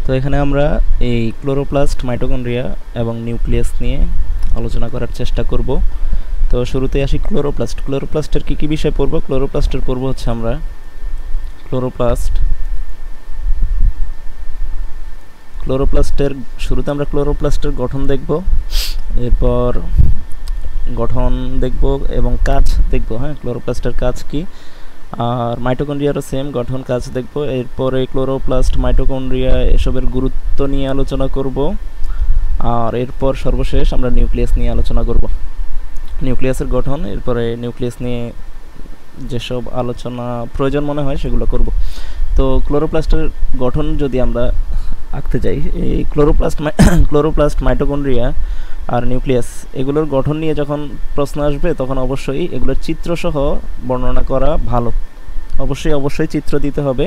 তো এখানে আমরা এই ক্লোরোপ্লাস্ট, মাইটোকন্ড্রিয়া এবং নিউক্লিয়াস নিয়ে আলোচনা করার চেষ্টা করব। তো শুরুতে আসি ক্লোরোপ্লাস্ট। ক্লোরোপ্লাস্টের কী কী বিষয় পড়ব? ক্লোরোপ্লাস্টের পড়ব হচ্ছে আমরা ক্লোরোপ্লাস্টের শুরুতে আমরা ক্লোরোপ্লাস্টের গঠন দেখব, এরপর গঠন দেখব এবং কাজ দেখব। হ্যাঁ, ক্লোরোপ্লাস্টের কাজ কি, আর মাইটোকন্ড্রিয়ারও সেম গঠন কাজ দেখব। এরপরে ক্লোরোপ্লাস্ট, মাইটোকন্ড্রিয়া এসবের গুরুত্ব নিয়ে আলোচনা করব, আর এরপর সর্বশেষ আমরা নিউক্লিয়াস নিয়ে আলোচনা করব, নিউক্লিয়াসের গঠন, এরপরে নিউক্লিয়াস নিয়ে যেসব আলোচনা প্রয়োজন মনে হয় সেগুলো করব। তো ক্লোরোপ্লাস্টের গঠন যদি আমরা আঁকতে যাই, এই ক্লোরোপ্লাস্ট, মাইটোকন্ড্রিয়া আর নিউক্লিয়াস এগুলোর গঠন নিয়ে যখন প্রশ্ন আসবে তখন অবশ্যই এগুলোর চিত্রসহ বর্ণনা করা ভালো। অবশ্যই চিত্র দিতে হবে,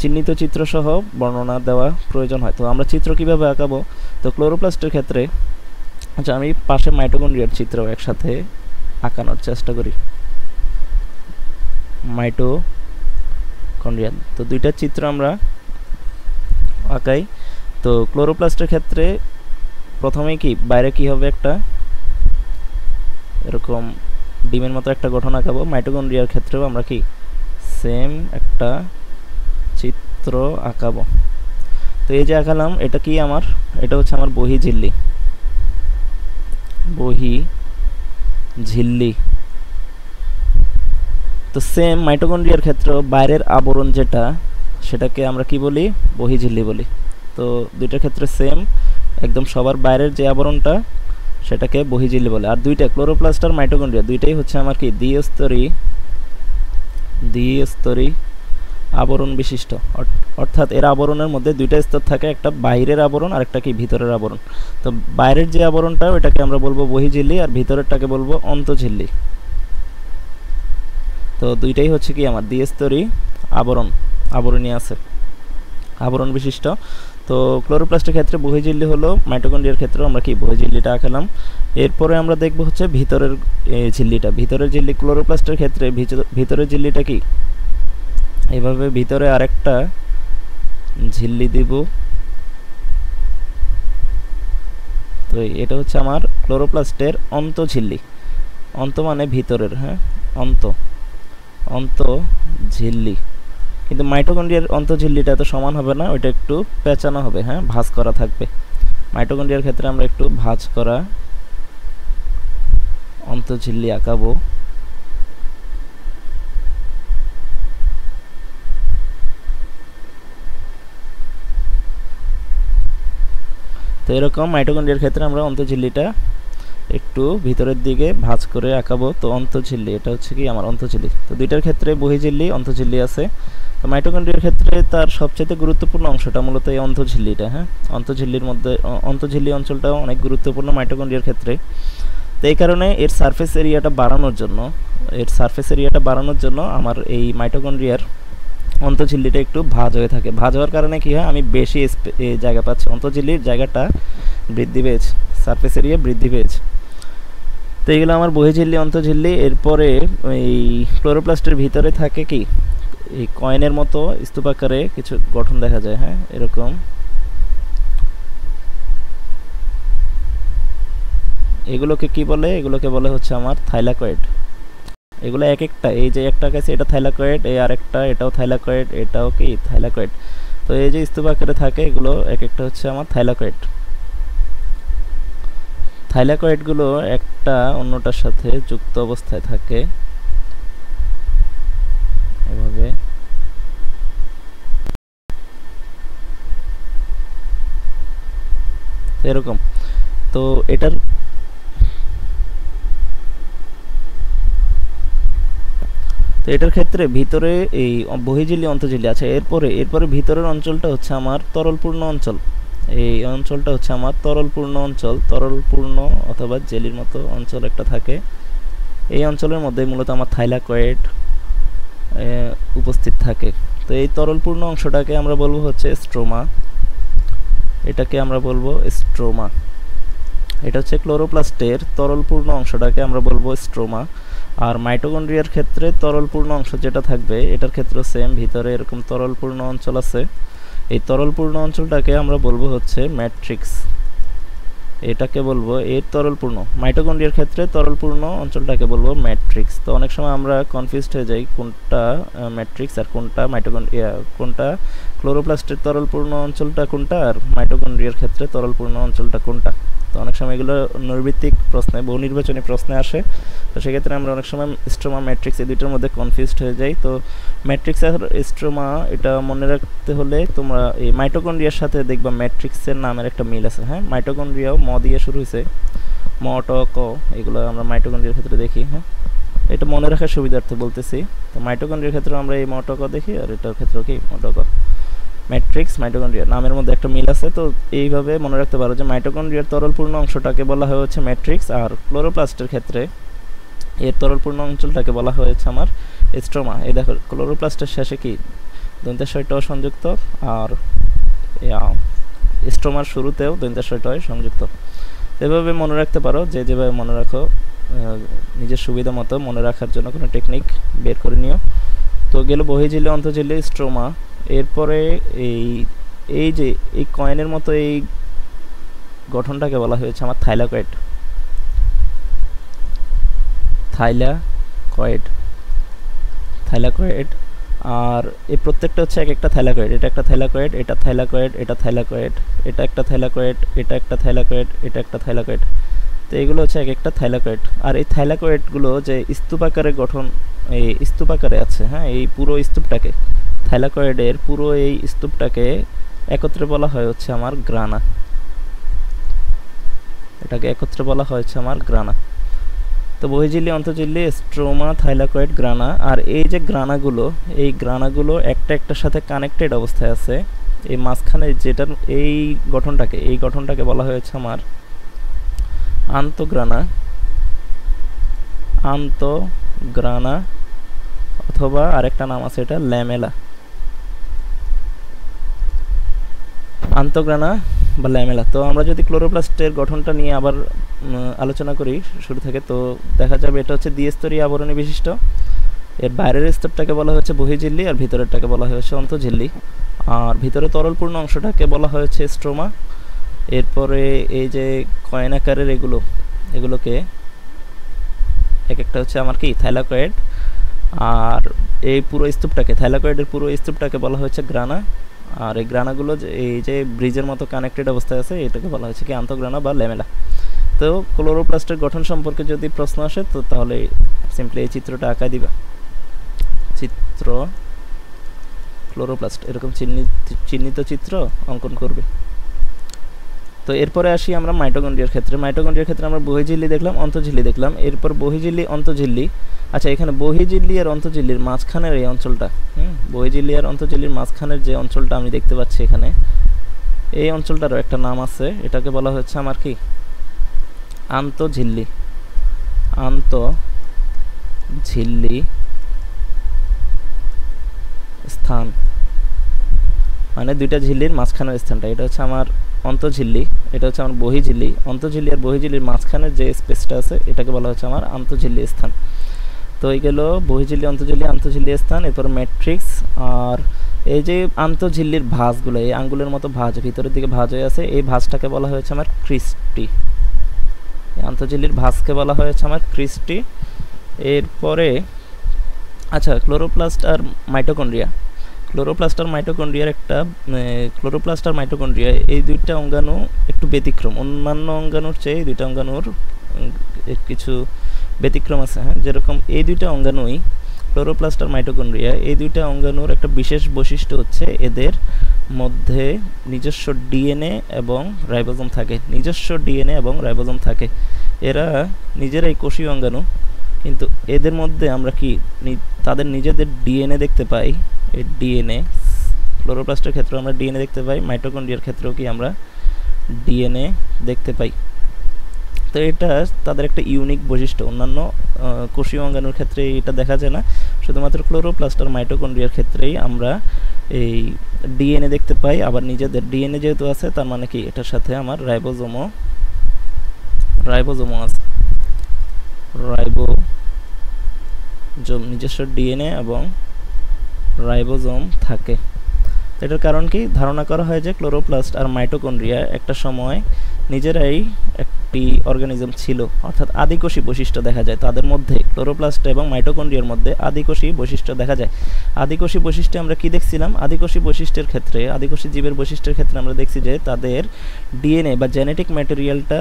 চিহ্নিত চিত্রসহ বর্ণনা দেওয়া প্রয়োজন হয়। তো আমরা চিত্র কিভাবে আঁকাবো? তো ক্লোরোপ্লাস্টের ক্ষেত্রে আচ্ছা, আমি পাশে মাইটোকন্ড্রিয়ার চিত্র একসাথে আঁকানোর চেষ্টা করি। মাইটোকন্ড্রিয়া, তো দুইটা চিত্র আমরা আঁকাই। তো ক্লোরোপ্লাস্টের ক্ষেত্রে প্রথমেই কি বাইরে কি হবে, একটা এরকম ডিমের মতো একটা গঠন আঁকাবো। মাইটোকন্ড্রিয়ার ক্ষেত্রেও আমরা কি সেম একটা চিত্র আঁকাবো। তো এই যে আঁকালাম, এটা কি আমার, এটা হচ্ছে আমার বহিঃঝিল্লি। তো সেম মাইটোকন্ড্রিয়ার ক্ষেত্রে বাইরের আবরণ যেটা, সেটাকে আমরা কি বলি? বহিঃঝিল্লি বলি। তো দুইটার ক্ষেত্রে সেম, একদম সবার বাইরের যে আবরণটা সেটাকে বহিঃঝিল্লি বলে। আর দুইটা ক্লোরোপ্লাস্ট আর মাইটোকন্ড্রিয়া দুইটাই হচ্ছে আমার কি দ্বিস্তরী আবরণ বিশিষ্ট, অর্থাৎ এর আবরণের মধ্যে দুইটা স্তর থাকে, একটা বাইরের আবরণ আর একটা কি ভিতরের আবরণ। তো বাইরের যে আবরণটা ওইটাকে আমরা বলবো বহিঃঝিল্লি, আর ভিতরেরটাকে বলবো অন্তঃঝিল্লি। তো দুইটাই হচ্ছে কি আমার দ্বিস্তরী আবরণী আছে, আবরণ বিশিষ্ট। তো ক্লোরোপ্লাস্টের ক্ষেত্রে বহিঃঝিল্লি হলো, মাইটোকন্ড্রিয়ার ক্ষেত্রে আমরা কি বহিঃঝিল্লিটা আঁকালাম। এরপরে আমরা দেখব হচ্ছে ভিতরের ঝিল্লিটা। ভিতরের ঝিল্লি ক্লোরোপ্লাস্টের ক্ষেত্রে ভিতরের ঝিল্লিটা কি, এভাবে ভিতরে আরেকটা ঝিল্লি দিব। তো এটা হচ্ছে আমার ক্লোরোপ্লাস্টের অন্তঃঝিল্লি। অন্ত মানে ভিতরের, হ্যাঁ, অন্তঃঝিল্লি। কিন্তু মাইটোকন্ড্রিয়ার অন্তঃঝিল্লিটা এত সমান হবে না, ওইটা একটু পেঁচানো হবে, হ্যাঁ, ভাঁজ করা থাকবে। মাইটোকন্ড্রিয়ার ক্ষেত্রে আমরা একটু ভাঁজ করা অন্তঃঝিল্লি আঁকাবো। তো এরকম মাইটোকন্ড্রিয়ার ক্ষেত্রে আমরা অন্তঃঝিল্লিটা একটু ভিতরের দিকে ভাঁজ করে আঁকাবো। তো অন্তঃঝিল্লি, এটা হচ্ছে কি আমার অন্তঃঝিল্লি। তো দুইটার ক্ষেত্রে বহিঃঝিল্লি, অন্তঃঝিল্লি আছে। তো মাইটোকন্ড্রিয়ার ক্ষেত্রে তার সবচেয়ে গুরুত্বপূর্ণ অংশটা মূলত এই অন্তঃঝিল্লিটা। হ্যাঁ, অন্তঃঝিল্লির মধ্যে অন্তঃঝিল্লি অঞ্চলটাও অনেক গুরুত্বপূর্ণ মাইটোকন্ড্রিয়ার ক্ষেত্রে। তো এই কারণে এর সারফেস এরিয়াটা বাড়ানোর জন্য আমার এই মাইটোকন্ড্রিয়ার অন্তঃঝিল্লিটা একটু ভাঁজ হয়ে থাকে। ভাঁজ হওয়ার কারণে কি হয়, আমি বেশি জায়গা পাচ্ছি, অন্তঃঝিল্লির জায়গাটা বৃদ্ধি পেয়েছে, সারফেস এরিয়া বৃদ্ধি পেয়েছে। তো এগুলো আমার বহিঃঝিল্লি, অন্তঃঝিল্লি। এরপরে এই ক্লোরোপ্লাস্টের ভিতরে থাকে কি, এই কয়েনের মতো স্তূপাকারে কিছু গঠন দেখা যায়, হ্যাঁ, এরকম। এগুলোকে কি বলে? এগুলোকে বলে হচ্ছে আমার থাইলাকয়েড। এগুলো এক একটা, এই যে একটা কাছে এটা থাইলাকয়েড, এই আরেকটা এটাও থাইলাকয়েড, এটাও কি থাইলাকয়েড। তো এই যে স্তূপাকারে থাকে এগুলো এক একটা হচ্ছে আমার থাইলাকয়েড। থাইলাকয়েডগুলো একটা অন্যটার সাথে যুক্ত অবস্থায় থাকে এভাবে। এরকম। তো এটার ক্ষেত্রে ভিতরে এই বহিঃঝিল্লি, অন্তঃঝিল্লি আছে। এরপরে ভিতরের অঞ্চলটা হচ্ছে আমার তরলপূর্ণ অঞ্চল। এই অঞ্চলটা হচ্ছে আমার তরলপূর্ণ অঞ্চল, তরলপূর্ণ অথবা জেলির মতো অঞ্চল একটা থাকে। এই অঞ্চলের মধ্যে মূলত আমার থাইলাকয়েড উপস্থিত থাকে। তো এই তরলপূর্ণ অংশটাকে আমরা বলবো হচ্ছে স্ট্রোমা। এটাকে আমরা বলবো স্ট্রোমা। এটা হচ্ছে ক্লোরোপ্লাস্টের তরলপূর্ণ অংশটাকে আমরা বলবো স্ট্রোমা। আর মাইটোকন্ড্রিয়ার ক্ষেত্রে তরলপূর্ণ অংশ যেটা থাকবে এটার ক্ষেত্রে সেম, ভিতরে এরকম তরলপূর্ণ অঞ্চল আছে, এই তরলপূর্ণ অঞ্চলটাকে আমরা বলবো হচ্ছে ম্যাট্রিক্স। এটাকে বলবো এই তরলপূর্ণ, মাইটোকন্ড্রিয়ার ক্ষেত্রে তরলপূর্ণ অঞ্চলটাকে বলবো ম্যাট্রিক্স। তো অনেক সময় আমরা কনফিউজড হয়ে যাই কোনটা ম্যাট্রিক্স আর কোনটা মাইটোকন্ড্রিয়া, কোনটা ক্লোরোপ্লাস্টের তরলপূর্ণ অঞ্চলটা কোনটা আর মাইটোকন্ড্রিয়ার ক্ষেত্রে তরলপূর্ণ অঞ্চলটা কোনটা। তো অনেক সময় এগুলো নৈর্ভিত্তিক প্রশ্নে, বহু নির্বাচনী প্রশ্নে আসে। তো সেক্ষেত্রে আমরা অনেক সময় স্ট্রোমা ম্যাট্রিক্স এই দুইটার মধ্যে কনফিউজড হয়ে যাই। তো ম্যাট্রিক্স আর স্ট্রোমা এটা মনে রাখতে হলে তোমরা এই মাইটোকন্ড্রিয়ার সাথে দেখবা ম্যাট্রিক্সের নামের একটা মিল আছে। হ্যাঁ, মাইটোকন্ড্রিয়াও ম দিয়ে শুরু হয়েছে, ম ট ক, এগুলো আমরা মাইটোকন্ড্রিয়ার ক্ষেত্রে দেখি। হ্যাঁ, এটা মনে রাখার সুবিধার্থে বলতেছি। তো মাইটোকন্ড্রিয়ার ক্ষেত্রে আমরা এই ম ট ক দেখি, আর এটার ক্ষেত্রেও কি ম ট ক। ম্যাট্রিক্স মাইটোকন্ড্রিয়া নামের মধ্যে একটা মিল আছে। তো এইভাবে মনে রাখতে পারো যে মাইটোকন্ড্রিয়ার তরলপূর্ণ অংশটাকে বলা হয় হচ্ছে ম্যাট্রিক্স, আর ক্লোরোপ্লাস্টের ক্ষেত্রে এর তরলপূর্ণ অঞ্চলটাকে বলা হয়েছে আমার স্ট্রোমা। এই দেখো ক্লোরোপ্লাস্টের শেষে কি দন্তেশ্বয় ট সংযুক্ত, আর স্ট্রোমার শুরুতেও দন্তেশ্বয় ট সংযুক্ত। এভাবে মনে রাখতে পারো, যে যেভাবে মনে রাখো নিজের সুবিধা মতো মনে রাখার জন্য কোনো টেকনিক বের করে নিও। তো গেল বহিঝিলি অন্তঃঝিলি স্ট্রোমা। এরপরে এই যে এই কয়েনের মতো এই গঠনটাকে বলা হয়েছে আমার থাইলাকয়েড। থাইলাকয়েড আর এই প্রত্যেকটা হচ্ছে এক একটা থাইলাকয়েড। এটা একটা থাইলাকয়েড, এটা থাইলাকয়েড, এটা থাইলাকয়েড, এটা একটা থাইলাকয়েড, এটা একটা থাইলাকয়েড, এটা একটা থাইলাকয়েড। তো এগুলো হচ্ছে এক একটা থাইলাকয়েড। আর এই থাইলাকয়েডগুলো যে স্তূপাকারে গঠন, এই স্তূপাকারে আছে। হ্যাঁ, এই পুরো স্তূপটাকে, থাইলাকয়েডের পুরো এই স্তূপটাকে একত্রে বলা হয় হচ্ছে আমার গ্রানা। এটাকে একত্রে বলা হয়েছে আমার গ্রানা। তো বহিঝিলি অন্তঃঝিলি স্ট্রোমা থাইলাকয়েড গ্রানা। আর এই যে গ্রানাগুলো, এই গ্রানাগুলো একটা একটার সাথে কানেক্টেড অবস্থায় আছে। এই মাঝখানে যেটার এই গঠনটাকে বলা হয়েছে আমার আন্তঃগ্রানা, অথবা আরেকটা নাম আছে এটা ল্যামেলা। আন্তঃগ্রানা বা ল্যামেলা। তো আমরা যদি ক্লোরোপ্লাস্টের গঠনটা নিয়ে আবার আলোচনা করি শুরু থেকে, তো দেখা যাবে এটা হচ্ছে দ্বিস্তরীয় আবরণী বিশিষ্ট। এর বাইরের স্তরটাকে বলা হয়েছে বহিঝিল্লি, আর ভিতরেরটাকে বলা হয়েছে অন্তঃঝিল্লি। আর ভিতরে তরলপূর্ণ অংশটাকে বলা হয়েছে স্ট্রোমা। এরপরে এই যে কয়েন আকারের এগুলোকে এক একটা হচ্ছে আমার কি থাইলাকয়েড। আর এই পুরো স্তূপটাকে, থাইলাকয়েডের পুরো স্তূপটাকে বলা হয়েছে গ্রানা। আর এই গ্রানাগুলো এই যে ব্রিজের মতো কানেক্টেড অবস্থায় আছে, এটাকে বলা হয়েছে কি আন্তঃগ্রানা বা ল্যামেলা। তো ক্লোরোপ্লাস্টের গঠন সম্পর্কে যদি প্রশ্ন আসে, তো তাহলে সিম্পলি এই চিত্রটা আঁকা দিবা। চিত্র ক্লোরোপ্লাস্ট, এরকম চিহ্নিত চিত্র অঙ্কন করবে। তো এরপরে আসি আমরা মাইটোকন্ড্রিয়ার ক্ষেত্রে। মাইটোকন্ড্রিয়ার ক্ষেত্রে আমরা বহিঝিল্লি দেখলাম, অন্তঃঝিল্লি দেখলাম। এরপর বহিঝিল্লি অন্তঃঝিল্লি। আচ্ছা, এখানে বহিঝিল্লি আর অন্তঃঝিল্লির মাঝখানের এই অঞ্চলটা, বহিঝিল্লি আর অন্তঃঝিল্লির মাঝখানের যে অঞ্চলটা আমি দেখতে পাচ্ছি এখানে, এই অঞ্চলটারও একটা নাম আছে। এটাকে বলা হচ্ছে আমার কি আন্তঃঝিল্লি। আন্তঃঝিল্লি স্থান মানে দুইটা ঝিল্লির মাঝখানের স্থানটা, এটা হচ্ছে আমার অন্তঃঝিল্লি, এটা হচ্ছে আমার বহিঝিল্লি। অন্তঃঝিল্লি আর বহিঝিল্লির মাঝখানের যে স্পেসটা আছে, এটাকে বলা হচ্ছে আমার আন্তঃঝিল্লি স্থান। তো এই গেল বহিঝিল্লি আন্তঃঝিল্লি স্থান। এরপর ম্যাট্রিক্স। আর এই যে আন্তঃঝিল্লির ভাঁজগুলো, এই আঙ্গুলের মতো ভাঁজ ভিতরের দিকে ভাঁজ হয়ে আছে, এই ভাঁজটাকে বলা হয়েছে আমার ক্রিস্টি। আন্তঃঝিল্লির ভাঁজকে বলা হয়েছে আমার ক্রিস্টি। এরপরে আচ্ছা, ক্লোরোপ্লাস্ট আর মাইটোকন্ড্রিয়া। ক্লোরোপ্লাস্ট আর মাইটোকন্ড্রিয়া এই দুইটা অঙ্গাণু একটু ব্যতিক্রম। অন্যান্য অঙ্গাণুর চেয়ে এই দুইটা অঙ্গাণুর কিছু ব্যতিক্রম আছে। হ্যাঁ, যেরকম এই দুইটা অঙ্গাণুই ক্লোরোপ্লাস্ট আর মাইটোকন্ড্রিয়া, এই দুইটা অঙ্গাণুর একটা বিশেষ বৈশিষ্ট্য হচ্ছে এদের মধ্যে নিজস্ব ডিএনএ এবং রাইবোজোম থাকে। এরা নিজেরাই কোষীয় অঙ্গাণু, কিন্তু এদের মধ্যে আমরা কি তাদের নিজেদের ডিএনএ দেখতে পাই। এই ডিএনএ ক্লোরোপ্লাস্টের ক্ষেত্রে আমরা ডিএনএ দেখতে পাই, মাইটোকন্ড্রিয়ার ক্ষেত্রেও কি আমরা ডিএনএ দেখতে পাই। তো এটা তাদের একটা ইউনিক বৈশিষ্ট্য। অন্যান্য কোষীয় অঙ্গাণুর ক্ষেত্রে এটা দেখা যায় না, শুধুমাত্র ক্লোরোপ্লাস্ট আর মাইটোকন্ড্রিয়ার ক্ষেত্রেই আমরা এই ডিএনএ দেখতে পাই। আবার নিজেদের ডিএনএ যেহেতু আছে, তার মানে কি এটার সাথে আমার রাইবোজোমও আছে। রাইবোজোম নিজস্ব ডিএনএ এবং রাইবোজোম থাকে। এটার কারণ কি, ধারণা করা হয় যে ক্লোরোপ্লাস্ট আর মাইটোকন্ড্রিয়া একটা সময় নিজেরাই একটি অর্গানিজম ছিল, অর্থাৎ আদিকোষী বৈশিষ্ট্য দেখা যায় তাদের মধ্যে, ক্লোরোপ্লাস্ট এবং মাইটোকন্ড্রিয়ার মধ্যে আদিকোষী বৈশিষ্ট্য দেখা যায়। আদিকোষী বৈশিষ্ট্যে আমরা কি দেখছিলাম, আদিকোষী বৈশিষ্ট্যের ক্ষেত্রে, আদিকোষী জীবের বৈশিষ্ট্যের ক্ষেত্রে আমরা দেখছি যে তাদের ডিএনএ বা জেনেটিক ম্যাটেরিয়ালটা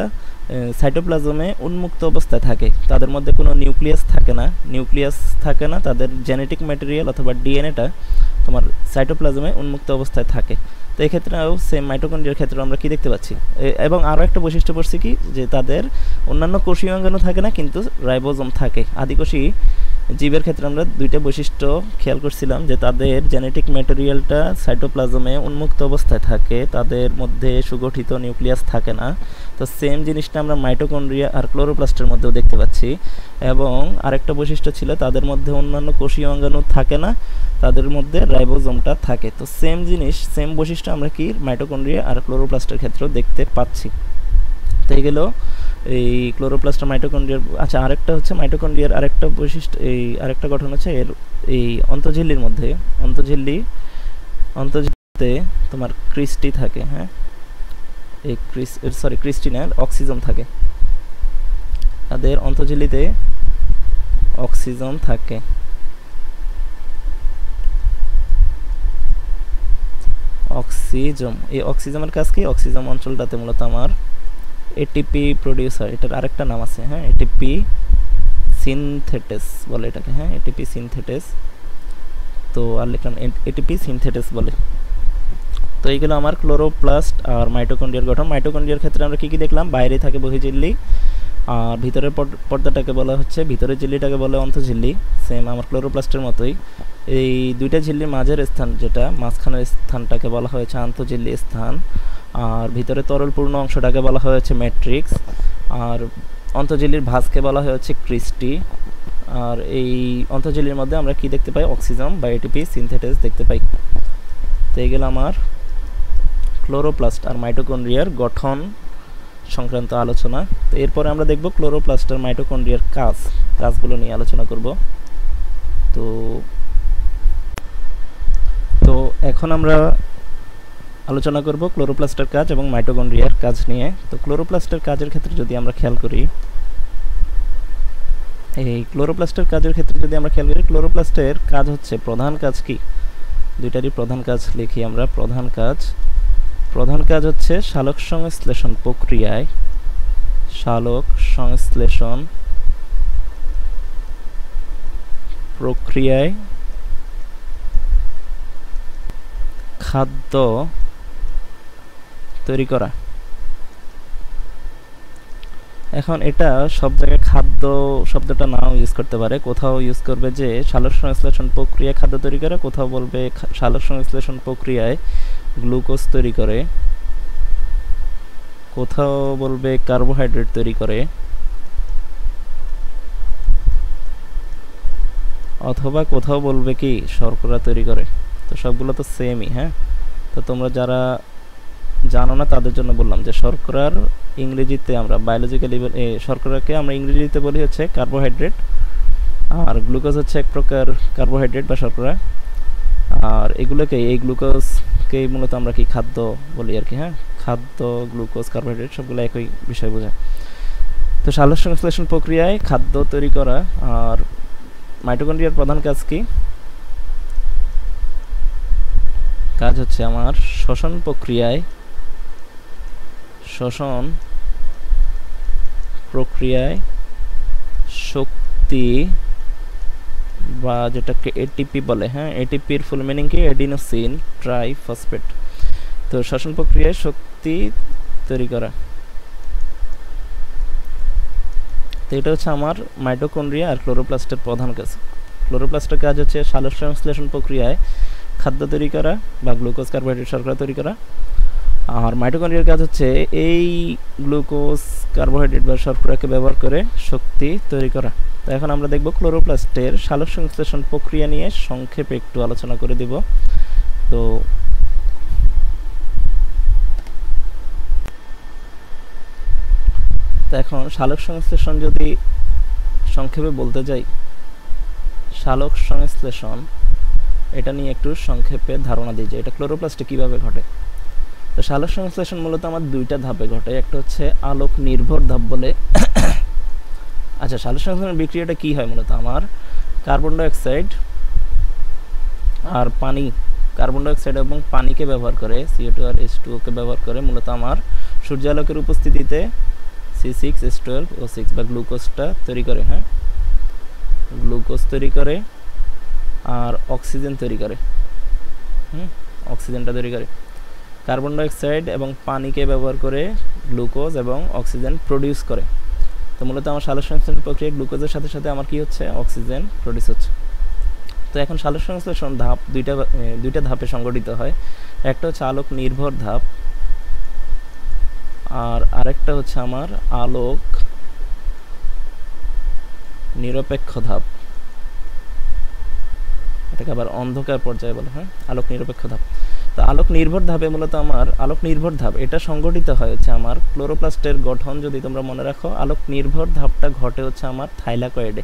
সাইটোপ্লাজমে উন্মুক্ত অবস্থায় থাকে, তাদের মধ্যে কোনো নিউক্লিয়াস থাকে না, তাদের জেনেটিক ম্যাটেরিয়াল অথবা ডিএনএটা তোমার সাইটোপ্লাজমে উন্মুক্ত অবস্থায় থাকে। তো এই ক্ষেত্রেও সেম মাইটোকন্ড্রিয়ার ক্ষেত্রে আমরা কি দেখতে পাচ্ছি, এবং আরও একটা বৈশিষ্ট্য পড়ছি কি, যে তাদের অন্যান্য কোষীয় অঙ্গাণু থাকে না, কিন্তু রাইবোজোম থাকে। আদিকোষী জীবের ক্ষেত্রে আমরা দুইটা বৈশিষ্ট্য খেয়াল করছিলাম, যে তাদের জেনেটিক ম্যাটেরিয়ালটা সাইটোপ্লাজমে উন্মুক্ত অবস্থায় থাকে, তাদের মধ্যে সুগঠিত নিউক্লিয়াস থাকে না। তো সেম জিনিসটা আমরা মাইটোকন্ড্রিয়া আর ক্লোরোপ্লাস্টের মধ্যেও দেখতে পাচ্ছি। এবং আরেকটা বৈশিষ্ট্য ছিল, তাদের মধ্যে অন্যান্য কোষীয় অঙ্গাণু থাকে না, তাদের মধ্যে রাইবোজোমটা থাকে। তো সেম জিনিস, সেম বৈশিষ্ট্য আমরা কি মাইটোকন্ড্রিয়া আর ক্লোরোপ্লাস্টের ক্ষেত্রেও দেখতে পাচ্ছি। তো এই গেল এই ক্লোরোপ্লাস্ট আর মাইটোকন্ড্রিয়ার। আচ্ছা, আরেকটা হচ্ছে মাইটোকন্ড্রিয়ার আরেকটা বৈশিষ্ট্য, এই আরেকটা গঠন হচ্ছে এর এই অন্তঃঝিল্লির মধ্যে, অন্তঃঝিল্লিতে তোমার ক্রিস্টি থাকে, হ্যাঁ, এই ক্রিস্টি না, অক্সিজম থাকে, তাদের অন্তঃঝিল্লিতে অক্সিজম থাকে। এই অক্সিজমের কাজ কি, অক্সিজম অঞ্চলটাতে মূলত আমার এটিপি প্রডিউস হয়, এটার আরেকটা নাম আছে, হ্যাঁ, এটিপি সিনথেটেস বলে এটাকে, হ্যাঁ, এটিপি সিনথেটেস। তো আর লিখলাম এটিপি সিনথেটেস বলে। তো এইগুলো আমার ক্লোরোপ্লাস্ট আর মাইটোকন্ড্রিয়ার গঠন। মাইটোকন্ড্রিয়ার ক্ষেত্রে আমরা কি কি দেখলাম, বাইরে থাকে বহির্ঝিল্লি, আর ভিতরের পর্দাটাকে বলা হচ্ছে, ভিতরের ঝিল্লিটাকে বলে অন্তঃঝিল্লি, সেম আমার ক্লোরোপ্লাস্টের মতোই। এই দুইটা ঝিল্লির মাঝের স্থান, যেটা মাঝখানের স্থানটাকে বলা হয়েছে আন্তঃঝিল্লি স্থান, আর ভিতরে তরলপূর্ণ অংশটাকে বলা হয়েছে ম্যাট্রিক্স, আর অন্তঃঝিল্লির ভাঁজকে বলা হয়েছে ক্রিস্টি। আর এই অন্তঃঝিল্লির মধ্যে আমরা কি দেখতে পাই, অক্সিজম বা এটিপি সিনথেটেস দেখতে পাই। তো এই গেল আমার ক্লোরোপ্লাস্ট আর মাইটোকন্ড্রিয়ার গঠন সংক্রান্ত আলোচনা। তো এরপরে আমরা দেখব ক্লোরোপ্লাস্ট আর মাইটোকন্ড্রিয়ার কাজগুলো নিয়ে আলোচনা করব। তো এখন আমরা আলোচনা করব ক্লোরোপ্লাস্টের কাজ এবং মাইটোকন্ড্রিয়ার কাজ নিয়ে। তো ক্লোরোপ্লাস্টের কাজের ক্ষেত্রে যদি আমরা খেয়াল করি, ক্লোরোপ্লাস্টের কাজ হচ্ছে, প্রধান কাজ কি, দুইটারই প্রধান কাজ লিখি আমরা। প্রধান কাজ হচ্ছে সালোক সংশ্লেষণ প্রক্রিয়ায় খাদ্য তৈরি করা। এখন এটা সব জায়গায় খাদ্য শব্দটা নাও ইউজ করতে পারে, কোথাও ইউজ করবে যে সালোক সংশ্লেষণ প্রক্রিয়ায় খাদ্য তৈরি করে, কোথাও বলবে সালোক সংশ্লেষণ প্রক্রিয়ায় গ্লুকোজ তৈরি করে, কোথাও বলবে কার্বোহাইড্রেট তৈরি করে, অথবা কোথাও বলবে কি শর্করা তৈরি করে। তো সবগুলো তো সেমই, হ্যাঁ। তো তোমরা যারা জানো না তাদের জন্য বললাম যে শর্করার ইংরেজিতে আমরা বায়োলজিক্যালি শর্করাকে আমরা ইংরেজিতে বলি হচ্ছে কার্বোহাইড্রেট, আর গ্লুকোজ হচ্ছে এক প্রকার কার্বোহাইড্রেট বা শর্করা। আর এই গ্লুকোজকেই মূলত আমরা কি খাদ্য বলি আর কি, হ্যাঁ, খাদ্য, গ্লুকোজ, কার্বোহাইড্রেট সবগুলো একই বিষয় বোঝায়। তো সালোক সংশ্লেষণ প্রক্রিয়ায় খাদ্য তৈরি করা। আর মাইটোকন্ড্রিয়ার প্রধান কাজ কি, কাজ হচ্ছে আমার শ্বসন প্রক্রিয়ায় শক্তি বা যেটাকে এটিপি বলে, হ্যাঁ, এটিপির ফুল মিনিং কি, অ্যাডিনোসিন ট্রাইফসফেট। তো শ্বসন প্রক্রিয়ায় শক্তি তৈরি করা। তো এটা হচ্ছে আমার মাইটোকন্ড্রিয়া আর ক্লোরোপ্লাস্টের প্রধান কাজ। ক্লোরোপ্লাস্টের কাজ হচ্ছে সালোক সংশ্লেষণ প্রক্রিয়ায় খাদ্য তৈরি করা বা গ্লুকোজ, কার্বোহাইড্রেট, শর্করা তৈরি করা। আর মাইটোকন্ড্রিয়ার কাজ হচ্ছে এই গ্লুকোজ, কার্বোহাইড্রেট বা শর্করাকে ব্যবহার করে শক্তি তৈরি করা। তো এখন আমরা দেখব ক্লোরোপ্লাস্টের সালোক সংশ্লেষণ প্রক্রিয়া নিয়ে সংক্ষেপে একটু আলোচনা করে দিব। তো এখন সালোক সংশ্লেষণ যদি সংক্ষেপে বলতে যাই, সালোক সংশ্লেষণ এটা নিয়ে একটু সংক্ষেপে ধারণা দিই যে এটা ক্লোরোপ্লাস্টে কিভাবে ঘটে। তো সালোক সংশ্লেষণ মূলত আমার দুইটা ধাপে ঘটে, একটা হচ্ছে আলোক নির্ভর ধাপ বলে। আচ্ছা, সালোক সংশ্লেষণ বিক্রিয়াটা কি হয় মূলত আমার কার্বন ডাইঅক্সাইড আর পানি, কার্বন ডাইঅক্সাইড এবং পানিকে ব্যবহার করে, CO2 আর H2O কে ব্যবহার করে মূলত আমার সূর্যালোকের উপস্থিতিতে C6H12O6 বা গ্লুকোজটা তৈরি করে। হ্যাঁ, গ্লুকোজ তৈরি করে আর অক্সিজেন তৈরি করে। অক্সিজেনটা তৈরি করে। কার্বন ডাইঅক্সাইড এবং পানিকে ব্যবহার করে গ্লুকোজ এবং অক্সিজেন প্রডিউস করে। তো মূলত আমার সালোক সংশ্লেষণ প্রক্রিয়া গ্লুকোজের সাথে সাথে আমার কি হচ্ছে, অক্সিজেন প্রডিউস হচ্ছে। তো এখন সালোক সংশ্লেষণ ধাপ দুইটা ধাপে সংগঠিত হয়। একটা হচ্ছে আলোক নির্ভর ধাপ আর আরেকটা হচ্ছে আমার আলোক নিরপেক্ষ ধাপ, এটাকে আবার অন্ধকার পর্যায়ে বলে। হ্যাঁ, আলোক নিরপেক্ষ ধাপ। তো আলোক নির্ভর ধাপে মূলত আমার আলোক নির্ভর ধাপ এটা সংগঠিত হয় হচ্ছে আমার ক্লোরোপ্লাস্টের গঠন যদি তোমরা মনে রাখো, আলোক নির্ভর ধাপটা ঘটে হচ্ছে আমার থাইলাকয়েডে,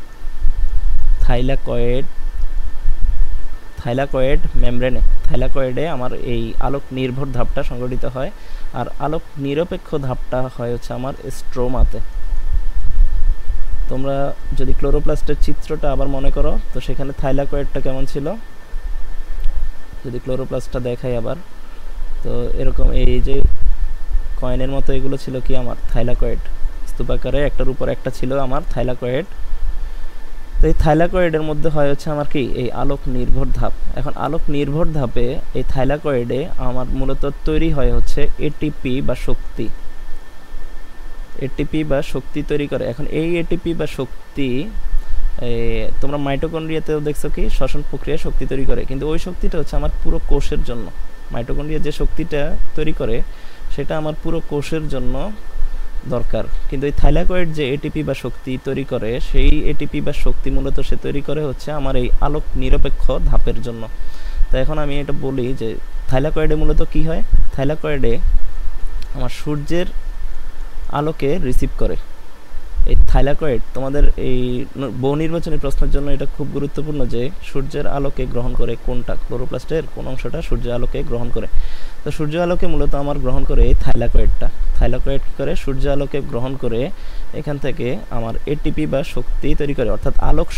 থাইলাকয়েড মেমব্রেনে, থাইলাকয়েডে আমার এই আলোক নির্ভর ধাপটা সংগঠিত হয়। আর আলোক নিরপেক্ষ ধাপটা হয় হচ্ছে আমার স্ট্রোমাতে। তোমরা যদি ক্লোরোপ্লাস্টের চিত্রটা আবার মনে করো, তো সেখানে থাইলাকয়েডটা কেমন ছিল, যদি ক্লোরোপ্লাস্টটা দেখাই আবার, তো এরকম এই যে কয়েনের মতো এগুলো ছিল কি আমার থাইলাকয়েড, স্তূপাকারে একটার উপর একটা ছিল আমার থাইলাকয়েড। তো এই থাইলাকয়েডের মধ্যে হয় হচ্ছে আমার কি এই আলোক নির্ভর ধাপ। এখন আলোক নির্ভর ধাপে এই থাইলাকয়েডে আমার মূলত তৈরি হয় হচ্ছে এটিপি বা শক্তি, এটিপি বা শক্তি তৈরি করে। এখন এই এটিপি বা শক্তি তোমরা মাইটোকন্ড্রিয়াতেও দেখছো কি শ্বসন প্রক্রিয়ায় শক্তি তৈরি করে, কিন্তু ওই শক্তিটা হচ্ছে আমার পুরো কোষের জন্য। মাইটোকন্ড্রিয়া যে শক্তিটা তৈরি করে সেটা আমার পুরো কোষের জন্য দরকার, কিন্তু এই থাইলাকয়েড যে এটিপি বা শক্তি তৈরি করে সেই এটিপি বা শক্তি মূলত সে তৈরি করে হচ্ছে আমার এই আলোক নিরপেক্ষ ধাপের জন্য। তো এখন আমি এটা বলি যে থাইলাকয়েডে মূলত কি হয়, থাইলাকয়েডে আমার সূর্যের আলোকে রিসিভ করে। এই থাইলাকয়েড তোমাদের এই বহু নির্বাচনী প্রশ্নের জন্য এটা খুব গুরুত্বপূর্ণ যে সূর্যের আলোকে গ্রহণ করে কোনটা, ক্লোরোপ্লাস্টের কোন অংশটা সূর্যের আলোকে গ্রহণ করে। তো সূর্য আলোকে মূলত আমার গ্রহণ করে এই থাইলাকয়েডটা, থাইলাকয়েড কী করে সূর্য আলোকে গ্রহণ করে এখান থেকে আমার এটিপি বা শক্তি তৈরি করে, অর্থাৎ আলোক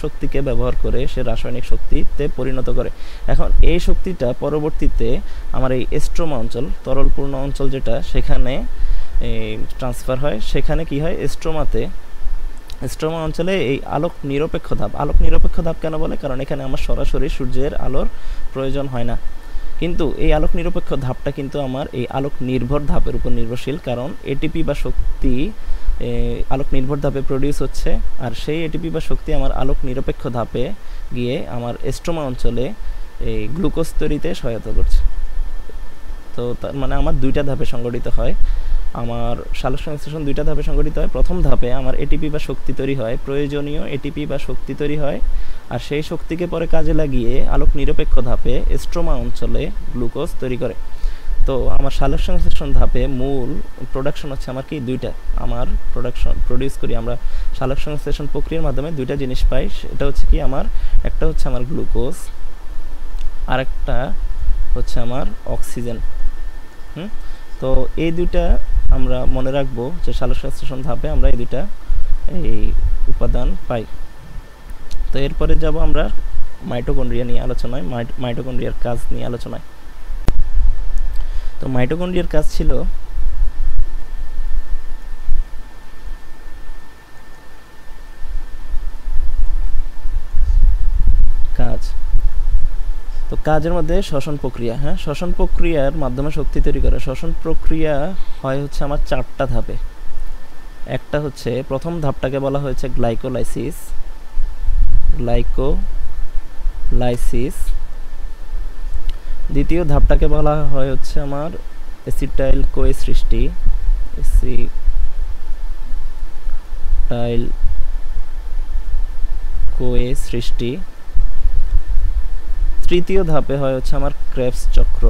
শক্তিকে ব্যবহার করে সে রাসায়নিক শক্তিতে পরিণত করে। এখন এই শক্তিটা পরবর্তীতে আমার এই স্ট্রোমা অঞ্চল, তরলপূর্ণ অঞ্চল যেটা, সেখানে ট্রান্সফার হয়। সেখানে কি হয়, স্ট্রোমা অঞ্চলে এই আলোক নিরপেক্ষ ধাপ কেন বলে, কারণ এখানে আমার সরাসরি সূর্যের আলোর প্রয়োজন হয় না। কিন্তু এই আলোক নিরপেক্ষ ধাপটা কিন্তু আমার এই আলোক নির্ভর ধাপের উপর নির্ভরশীল, কারণ এটিপি বা শক্তি আলোক নির্ভর ধাপে প্রডিউস হচ্ছে, আর সেই এটিপি বা শক্তি আমার আলোক নিরপেক্ষ ধাপে গিয়ে আমার স্ট্রোমা অঞ্চলে এই গ্লুকোজ তৈরিতে সহায়তা করছে। তো তার মানে আমার দুইটা ধাপে সংগঠিত হয়, আমার সালোক সংশ্লেষণ দুইটা ধাপে সংগঠিত হয়। প্রথম ধাপে আমার এটিপি বা শক্তি তৈরি হয়, প্রয়োজনীয় এটিপি বা শক্তি তৈরি হয়, আর সেই শক্তিকে পরে কাজে লাগিয়ে আলোক নিরপেক্ষ ধাপে স্ট্রোমা অঞ্চলে গ্লুকোজ তৈরি করে। তো আমার সালোক সংশ্লেষণ ধাপে মূল প্রোডাকশন হচ্ছে আমার কি দুইটা, আমার প্রডিউস করি আমরা সালোক সংশ্লেষণ প্রক্রিয়ার মাধ্যমে দুইটা জিনিস পাই। এটা হচ্ছে কি আমার একটা হচ্ছে আমার গ্লুকোজ, আর একটা হচ্ছে আমার অক্সিজেন। তো এই দুইটা আমরা মনে রাখবো যে সালোক সংশ্লেষণ ধাপে আমরা এই দুইটা এই উপাদান পাই। তো এরপরে যাব আমরা মাইটোকন্ড্রিয়া নিয়ে আলোচনায়, মাইটোকন্ড্রিয়ার কাজ নিয়ে আলোচনায়। তো মাইটোকন্ড্রিয়ার কাজ ছিল তো কাজের মধ্যে শ্বসন প্রক্রিয়া। হ্যাঁ, শ্বসন প্রক্রিয়ার মাধ্যমে শক্তি তৈরি করে। শ্বসন প্রক্রিয়া হয় হচ্ছে আমার চারটা ধাপে। একটা হচ্ছে প্রথম ধাপটাকে বলা হয়েছে গ্লাইকোলাইসিস, দ্বিতীয় ধাপটাকে বলা হয় হচ্ছে আমার অ্যাসিটাইল কোয়ে সৃষ্টি, তৃতীয় ধাপে হয় হচ্ছে আমার ক্রেবস চক্র,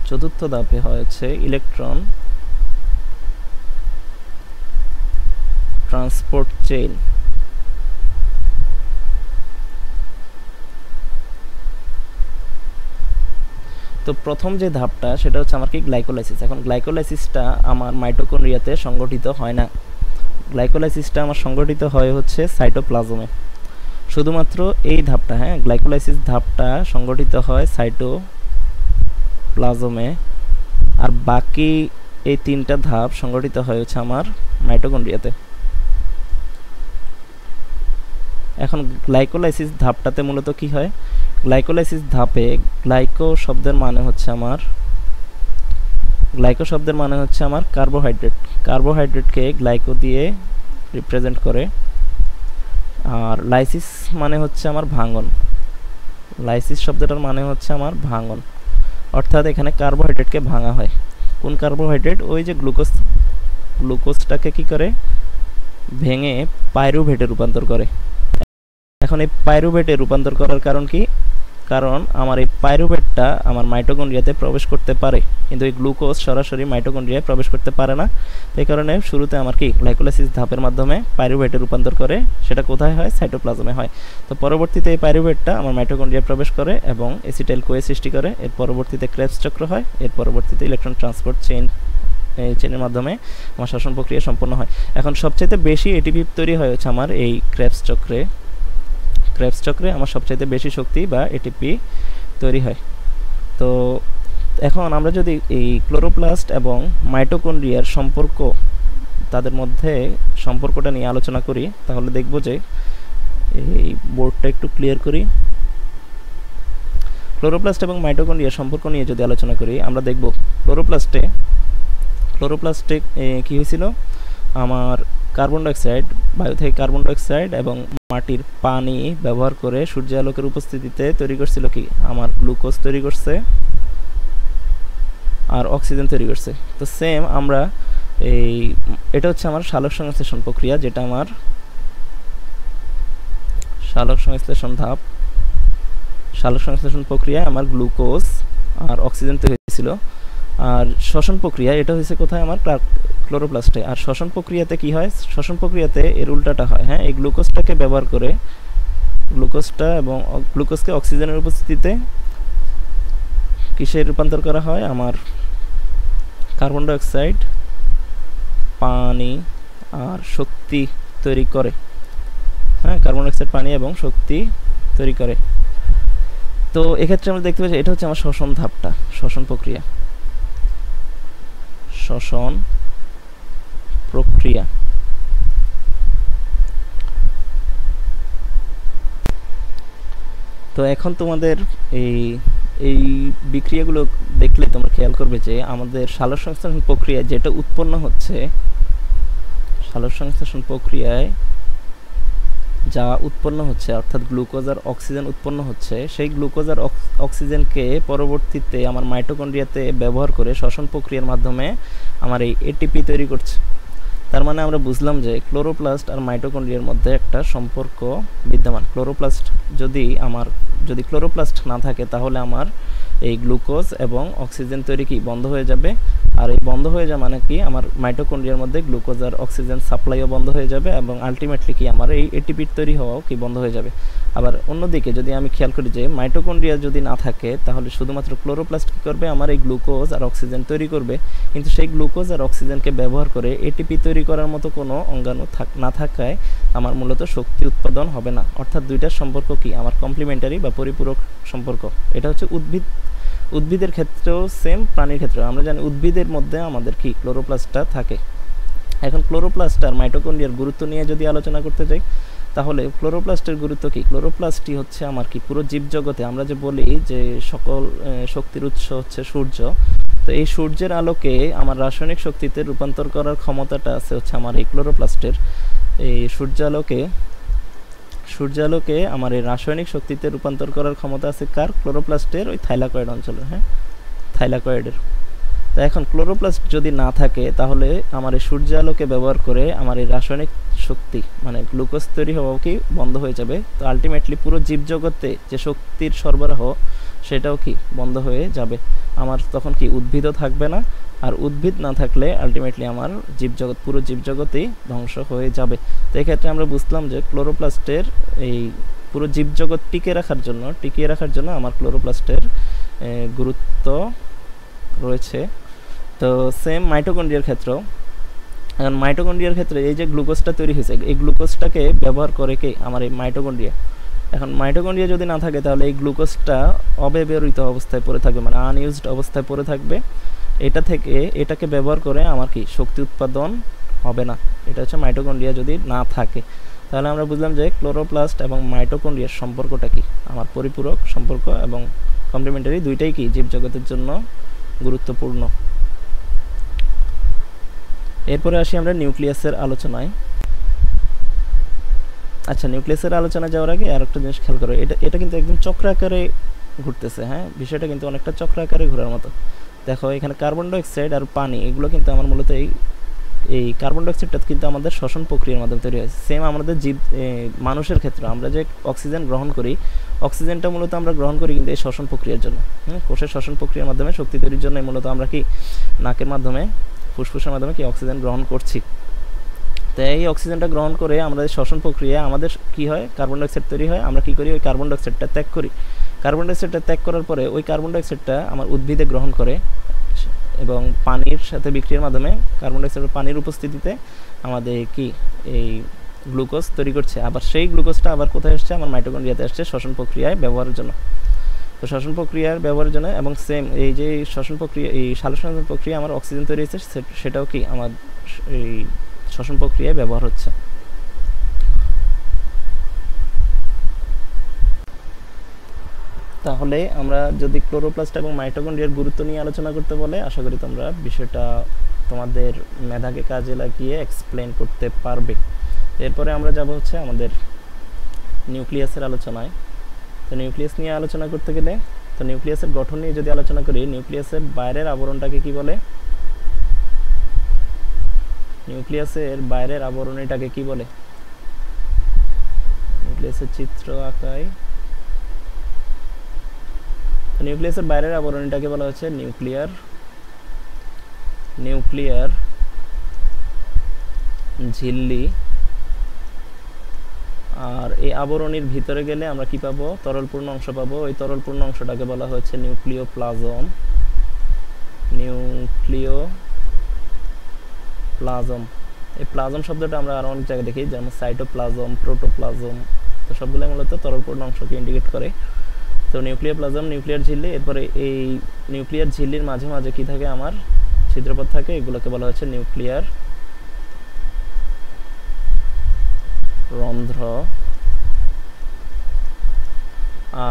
চতুর্থ ধাপে হয় হচ্ছে ইলেকট্রন ট্রান্সপোর্ট চেইন। তো প্রথম যে ধাপটা সেটা হচ্ছে আমার কি গ্লাইকোলাইসিস। এখন গ্লাইকোলাইসিসটা আমার মাইটোকন্ড্রিয়াতে সংগঠিত হয় না, গ্লাইকোলাইসিসটা আমার সংগঠিত হয় হচ্ছে সাইটোপ্লাজমে। শুধুমাত্র এই ধাপটা, হ্যাঁ, গ্লাইকোলাইসিস ধাপটা সংগঠিত হয় সাইটোপ্লাজমে, আর বাকি এই তিনটা ধাপ সংগঠিত হয় হচ্ছে আমার মাইটোকন্ড্রিয়াতে। এখন গ্লাইকোলাইসিস ধাপটাতে মূলত কি হয়, গ্লাইকোলাইসিস ধাপে গ্লাইকো শব্দের মানে হচ্ছে আমার কার্বোহাইড্রেট, কার্বোহাইড্রেটকে গ্লাইকো দিয়ে রিপ্রেজেন্ট করে। আর লাইসিস মানে হচ্ছে আমার ভাঙন, লাইসিস শব্দটার মানে হচ্ছে আমার ভাঙন, অর্থাৎ এখানে কার্বোহাইড্রেটকে ভাঙা হয়। কোন কার্বোহাইড্রেট? ওই যে গ্লুকোজটাকে কি করে ভেঙে পাইরুভেটে রূপান্তর করে। এখন এই পাইরুভেটে রূপান্তর করার কারণ কি? কারণ আমার এই পাইরুভেটটা আমার মাইটোকন্ড্রিয়াতে প্রবেশ করতে পারে, কিন্তু এই গ্লুকোজ সরাসরি মাইটোকন্ড্রিয়ায় প্রবেশ করতে পারে না। এই কারণে শুরুতে আমার কি গ্লাইকোলাইসিস ধাপের মাধ্যমে পাইরুভেটে রূপান্তর করে, সেটা কোথায় হয়? সাইটোপ্লাজমে হয়। তো পরবর্তীতে এই পাইরুভেটটা আমার মাইটোকন্ড্রিয়ায় প্রবেশ করে এবং এসিটাইল কোয়ে সৃষ্টি করে। এর পরবর্তীতে ক্রেবস চক্র হয়, এর পরবর্তীতে ইলেকট্রন ট্রান্সপোর্ট চেইন, এই চেইনের মাধ্যমে আমার শ্বসন প্রক্রিয়া সম্পন্ন হয়। এখন সবচাইতে বেশি এটিপি তৈরি হয় হচ্ছে আমার এই ক্রেবস চক্রে, ক্রেবস চক্রে আমার সবচাইতে বেশি শক্তি বা এটিপি তৈরি হয়। তো এখন আমরা যদি এই ক্লোরোপ্লাস্ট এবং মাইটোকন্ড্রিয়ার সম্পর্ক, তাদের মধ্যে সম্পর্কটা নিয়ে আলোচনা করি, তাহলে দেখব যে এই বোর্ডটা একটু ক্লিয়ার করি। ক্লোরোপ্লাস্ট এবং মাইটোকন্ড্রিয়ার সম্পর্ক নিয়ে যদি আলোচনা করি, আমরা দেখব ক্লোরোপ্লাস্টে কি হয়েছিল, আমার কার্বন ডাইঅক্সাইড, বায়ু থেকে কার্বন ডাইঅক্সাইড এবং মাটির পানি ব্যবহার করে সূর্যালোকের উপস্থিতিতে তৈরি করছিল কি, আমার গ্লুকোজ তৈরি করছে আর অক্সিজেন তৈরি করছে। তো সেম আমরা এটা হচ্ছে আমার সালোক সংশ্লেষণ প্রক্রিয়া, যেটা আমার সালোক সংশ্লেষণ ধাপ। সালোক সংশ্লেষণ প্রক্রিয়ায় আমার গ্লুকোজ আর অক্সিজেন তৈরি হয়েছিল। আর শ্বসন প্রক্রিয়া এটা হয়েছে কোথায়? আমার ক্লোরোপ্লাস্টে। আর শ্বসন প্রক্রিয়াতে কি হয়? শ্বসন প্রক্রিয়াতে এর উল্টাটা হয়, হ্যাঁ। এই গ্লুকোজটাকে ব্যবহার করে, গ্লুকোজটা এবং গ্লুকোজকে অক্সিজেনের উপস্থিতিতে কিসে রূপান্তর করা হয়? আমার কার্বন ডাইঅক্সাইড, পানি আর শক্তি তৈরি করে, হ্যাঁ। কার্বন ডাইঅক্সাইড, পানি এবং শক্তি তৈরি করে। তো এক্ষেত্রে আমরা দেখতে পাচ্ছি এটা হচ্ছে আমার শ্বসন ধাপটা, শ্বসন প্রক্রিয়া, শ্বসন প্রক্রিয়া। তো এখন তোমাদের এই বিক্রিয়াগুলো দেখলে তোমরা খেয়াল করবে যে আমাদের সালোক সংশ্লেষণ প্রক্রিয়ায় যেটা উৎপন্ন হচ্ছে, সালোক সংশ্লেষণ প্রক্রিয়ায় যা উৎপন্ন হচ্ছে, অর্থাৎ গ্লুকোজ আর অক্সিজেন উৎপন্ন হচ্ছে, সেই গ্লুকোজ আর অক্সিজেনকে পরবর্তীতে আমার মাইটোকন্ড্রিয়াতে ব্যবহার করে শ্বসন প্রক্রিয়ার মাধ্যমে আমার এই এটিপি তৈরি করছে। তার মানে আমরা বুঝলাম যে ক্লোরোপ্লাস্ট আর মাইটোকন্ড্রিয়ার মধ্যে একটা সম্পর্ক বিদ্যমান। যদি ক্লোরোপ্লাস্ট না থাকে তাহলে আমার এই গ্লুকোজ এবং অক্সিজেন তৈরি কি বন্ধ হয়ে যাবে। আর এই বন্ধ হয়ে যাওয়া মানে কি, আমার মাইটোকন্ড্রিয়ার মধ্যে গ্লুকোজ আর অক্সিজেন সাপ্লাইও বন্ধ হয়ে যাবে এবং আলটিমেটলি কি আমার এই এটিপির তৈরি হওয়াও কি বন্ধ হয়ে যাবে। আবার অন্যদিকে যদি আমি খেয়াল করি যে মাইটোকন্ড্রিয়া যদি না থাকে তাহলে শুধুমাত্র ক্লোরোপ্লাস্ট কী করবে, আমার এই গ্লুকোজ আর অক্সিজেন তৈরি করবে, কিন্তু সেই গ্লুকোজ আর অক্সিজেনকে ব্যবহার করে এটিপি তৈরি করার মতো কোনো অঙ্গাণু না থাকায় আমার মূলত শক্তি উৎপাদন হবে না। অর্থাৎ দুইটার সম্পর্ক কি, আমার কমপ্লিমেন্টারি বা পরিপূরক সম্পর্ক। এটা হচ্ছে উদ্ভিদের ক্ষেত্রেও সেম, প্রাণীর ক্ষেত্রেও। আমরা জানি উদ্ভিদের মধ্যে আমাদের কি ক্লোরোপ্লাস্টটা থাকে। এখন ক্লোরোপ্লাস্ট আর মাইটোকন্ড্রিয়ার গুরুত্ব নিয়ে যদি আলোচনা করতে যাই, তাহলে ক্লোরোপ্লাস্টের গুরুত্ব কি? ক্লোরোপ্লাস্টই হচ্ছে আমার কি পুরো জীবজগতে, আমরা যে বলি যে সকল শক্তির উৎস হচ্ছে সূর্য, তো এই সূর্যের আলোকে আমার রাসায়নিক শক্তিতে রূপান্তর করার ক্ষমতাটা আছে হচ্ছে আমার এই ক্লোরোপ্লাস্টের। এই সূর্যালোকে আমার এই রাসায়নিক শক্তিতে রূপান্তর করার ক্ষমতা আছে কার? ক্লোরোপ্লাস্টের, ওই থাইলাকয়েড অঞ্চলের, হ্যাঁ, থাইলাকয়েডের। তো এখন ক্লোরোপ্লাস্ট যদি না থাকে তাহলে আমার এই সূর্যালোকে ব্যবহার করে আমার এই রাসায়নিক শক্তি মানে গ্লুকোজ তৈরি হওয়াও কি বন্ধ হয়ে যাবে। তো আলটিমেটলি পুরো জীবজগতে যে শক্তির সরবরাহ সেটাও কি বন্ধ হয়ে যাবে। আমার তখন কি উদ্ভিদও থাকবে না, আর উদ্ভিদ না থাকলে আলটিমেটলি আমার পুরো জীবজগতেই ধ্বংস হয়ে যাবে। তো এক্ষেত্রে আমরা বুঝলাম যে ক্লোরোপ্লাস্টের এই পুরো জীবজগৎ টিকিয়ে রাখার জন্য আমার ক্লোরোপ্লাস্টের গুরুত্ব রয়েছে। তো সেম মাইটোকন্ড্রিয়ার ক্ষেত্রেও, এখন মাইটোকন্ড্রিয়ার ক্ষেত্রে এই যে গ্লুকোজটা তৈরি হয়েছে, এই গ্লুকোজটাকে ব্যবহার করে কে? আমার এই মাইটোকন্ড্রিয়া। এখন মাইটোকন্ড্রিয়া যদি না থাকে তাহলে এই গ্লুকোজটা অব্যবহৃত অবস্থায় পড়ে থাকবে, মানে আনইউজড অবস্থায় পড়ে থাকবে। এটা থেকে এটাকে ব্যবহার করে আমার কি শক্তি উৎপাদন হবে না। এটা হচ্ছে মাইটোকন্ড্রিয়া যদি না থাকে। তাহলে আমরা বুঝলাম যে ক্লোরোপ্লাস্ট এবং মাইটোকন্ড্রিয়ার সম্পর্কটা কি, আমার পরিপূরক সম্পর্ক এবং কমপ্লিমেন্টারি, দুইটাই কি জীবজগতের জন্য গুরুত্বপূর্ণ। এরপরে আসি আমরা নিউক্লিয়াসের আলোচনায়। আচ্ছা, নিউক্লিয়াসের আলোচনা যাওয়ার আগে আর একটা জিনিস খেয়াল করো, এটা কিন্তু একদম চক্র আকারে ঘুরতেছে। হ্যাঁ, বিষয়টা কিন্তু অনেকটা চক্র আকারে ঘোরার মতো। দেখো এখানে কার্বন ডাইঅক্সাইড আর পানি, এগুলো কিন্তু আমার মূলত এই কার্বন ডাইঅক্সাইডটা কিন্তু আমাদের শ্বসন প্রক্রিয়ার মাধ্যমে তৈরি হয়। সেম আমাদের মানুষের ক্ষেত্রে আমরা যে অক্সিজেন গ্রহণ করি, অক্সিজেনটা মূলত আমরা গ্রহণ করি কিন্তু এই শ্বসন প্রক্রিয়ার জন্য। কোষের শ্বসন প্রক্রিয়ার মাধ্যমে শক্তি তৈরির জন্য মূলত আমরা কি নাকের মাধ্যমে, ফুসফুসের মাধ্যমে কি অক্সিজেন গ্রহণ করছি। তো এই অক্সিজেনটা গ্রহণ করে আমাদের শ্বসন প্রক্রিয়ায় আমাদের কি হয়, কার্বন ডাইঅক্সাইড তৈরি হয়। আমরা কি করি, ওই কার্বন ডাইঅক্সাইডটা ত্যাগ করি। কার্বন ডাইঅক্সাইডটা ত্যাগ করার পরে ওই কার্বন ডাইঅক্সাইডটা আমার উদ্ভিদে গ্রহণ করে এবং পানির সাথে বিক্রিয়ার মাধ্যমে কার্বন ডাইঅক্সাইড পানির উপস্থিতিতে আমাদের কি এই গ্লুকোজ তৈরি করছে। আবার সেই গ্লুকোজটা আবার কোথায় আসছে, আমার মাইটোকন্ড্রিয়াতে আসছে শ্বসন প্রক্রিয়ায় ব্যবহারের জন্য। তো শ্বসন প্রক্রিয়ার ব্যবহারের জন্য এবং সেম এই যে শ্বসন প্রক্রিয়া, এই সালোকসংশ্লেষণ প্রক্রিয়া আমার অক্সিজেন তৈরি হচ্ছে, সেটাও কি আমার এই শ্বসন প্রক্রিয়ায় ব্যবহার হচ্ছে। তাহলে আমরা যদি ক্লোরোপ্লাস্ট এবং মাইটোকন্ড্রিয়ার গুরুত্ব নিয়ে আলোচনা করতে বলে, আশা করি তোমরা বিষয়টা তোমাদের মেধাকে কাজে লাগিয়ে এক্সপ্লেন করতে পারবে। এরপরে আমরা যাব হচ্ছে আমাদের নিউক্লিয়াসের আলোচনায়। তো নিউক্লিয়াস নিয়ে আলোচনা করতে গেলে, তো নিউক্লিয়াসের গঠন নিয়ে যদি আলোচনা করি, নিউক্লিয়াসের বাইরের আবরণটাকে কি বলে? নিউক্লিয়াসের বাইরের আবরণীটাকে কি বলে? নিউক্লিয়াসের চিত্র আঁকায়। নিউক্লিয়াসের বাইরের আবরণীটাকে বলা হচ্ছে নিউক্লিয়ার ঝিল্লি। আর এই আবরণীর ভিতরে গেলে আমরা কি পাবো? তরলপূর্ণ অংশ পাবো। ওই তরলপূর্ণ অংশটাকে বলা হচ্ছে নিউক্লিওপ্লাজম। এই প্লাজম শব্দটা আমরা আরো অনেক জায়গায় দেখি, যেমন সাইটোপ্লাজম, প্রোটোপ্লাজম। তো সবগুলো মূলত তরলপূর্ণ অংশকে ইন্ডিকেট করে। তো নিউক্লিওপ্লাজম, নিউক্লিয়ার ঝিল্লি। এরপরে এই নিউক্লিয়ার ঝিল্লির মাঝে মাঝে কি থাকে, আমার ছিদ্রপথ থাকে, এগুলোকে বলা হচ্ছে নিউক্লিয়ার রন্ধ্র।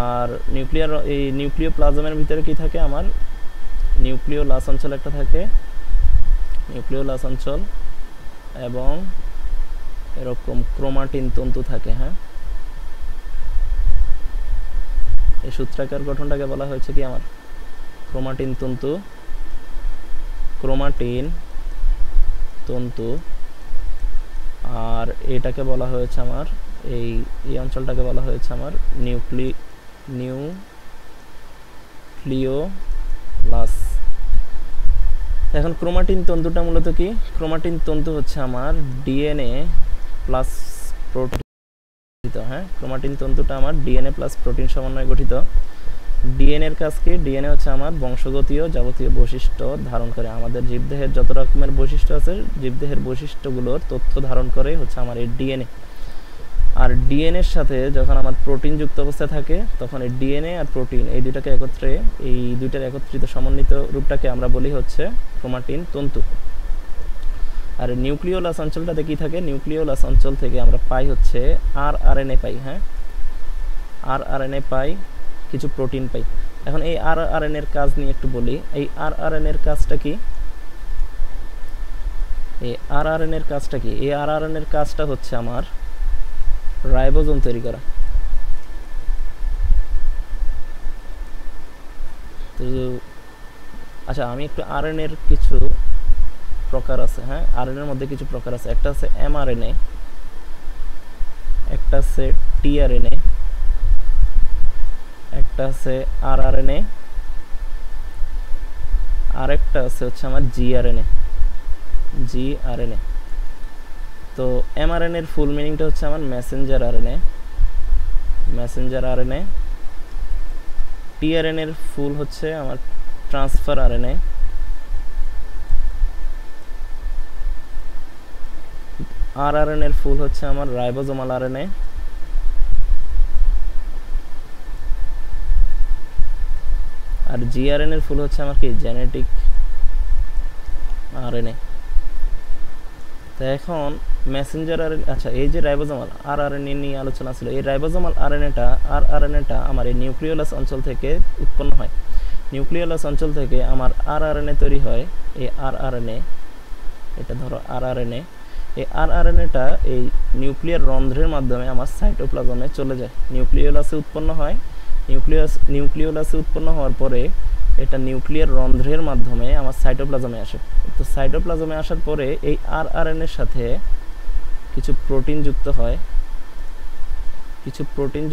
আর এই নিউক্লিওপ্লাজমের ভিতরে কি থাকে, আমার নিউক্লিওলাস অঞ্চল একটা থাকে, নিউক্লিওলাস অঞ্চল, এবং এরকম ক্রোমাটিন তন্তু থাকে। হ্যাঁ, এই সূত্রাকার গঠনটাকে বলা হয়েছে কি, আমার ক্রোমাটিন তন্তু। আর এটাকে বলা হয়েছে আমার এই অঞ্চলটাকে বলা হয়েছে আমার নিউক্লিওলাস। এখন ক্রোমাটিন তন্তুটা মূলত কি? ক্রোমাটিন তন্তু হচ্ছে আমার ডিএনএ প্লাস প্রোটিন। হ্যাঁ, ক্রোমাটিন তন্তুটা আমার ডিএনএ প্লাস প্রোটিন সমন্বয়ে গঠিত। ডিএনএর কাজ কি? ডিএনএ হচ্ছে আমার বংশগতীয় যাবতীয় বৈশিষ্ট্য ধারণ করে। আমাদের জীবদেহের যত রকমের বৈশিষ্ট্য আছে, জীবদেহের বৈশিষ্ট্যগুলোর তথ্য ধারণ করে হচ্ছে আমার এই ডিএনএ। আর ডিএনএর সাথে যখন আমার প্রোটিন যুক্ত অবস্থায় থাকে, তখন এই ডিএনএ আর প্রোটিন এই দুইটার একত্রিত সমন্বিত রূপটাকে আমরা বলি হচ্ছে ক্রোমাটিন তন্তু। আর নিউক্লিওলাস অঞ্চলটাতে কি থাকে? নিউক্লিওলাস অঞ্চল থেকে আমরা পাই হচ্ছে আরআরএনএ পাই। হ্যাঁ, আরআরএনএ পাই, কিছু প্রোটিন পাই। এখন এই আরআরএনএ এর কাজ নিয়ে একটু বলি। এই আরআরএনএ এর কাজটা কি? এই আরআরএনএ এর কাজটা হচ্ছে আমার রাইবোজোম তৈরি করা। তো আচ্ছা, আমি একটু আরএনএ এর কিছু প্রকার আছে। হ্যাঁ, আরএনএ এর মধ্যে কিছু প্রকার আছে। একটা আছে এমআরএনএ, একটা আছে টিআরএনএ, একটা আছে আরআরএনএ, আরেকটা আছে হচ্ছে আমার জিআরএনএ। তো এমআরএনএ এর ফুল মিনিংটা হচ্ছে আমার মেসেঞ্জার আরএনএ। টিআরএনএ এর ফুল হচ্ছে আমার ট্রান্সফার আরএনএ, আরআরএনএ এর ফুল হচ্ছে আমার রাইবোজোমাল আরএনএ, আর জিআরএনএ এর ফুল হচ্ছে আমার কি জেনেটিক আরএনএ। তো এখন মেসেঞ্জার আরএনএ, আচ্ছা এই যে রাইবোজোমাল আরআরএনএ নিয়ে আলোচনা ছিল, এই রাইবোজোমাল আরআরএনএটা আমার এই নিউক্লিওলাস অঞ্চল থেকে উৎপন্ন হয়। নিউক্লিওলাস অঞ্চল থেকে আমার আরআরএনএ তৈরি হয়। এই আরআরএনএ, এটা ধরো আরআরএনএ, এই আরআরএনএটা এই নিউক্লিয়ার রন্ধ্রের মাধ্যমে আমার সাইটোপ্লাজমে চলে যায়, নিউক্লিওলাসে উৎপন্ন হয়। নিউক্লিওলাসে উৎপন্ন হওয়ার পরে এটা নিউক্লিয়ার রন্ধ্রের মাধ্যমে আমার সাইটোপ্লাজমে আসে। তো সাইটোপ্লাজমে আসার পরে এই আরআরএনএর সাথে কিছু প্রোটিন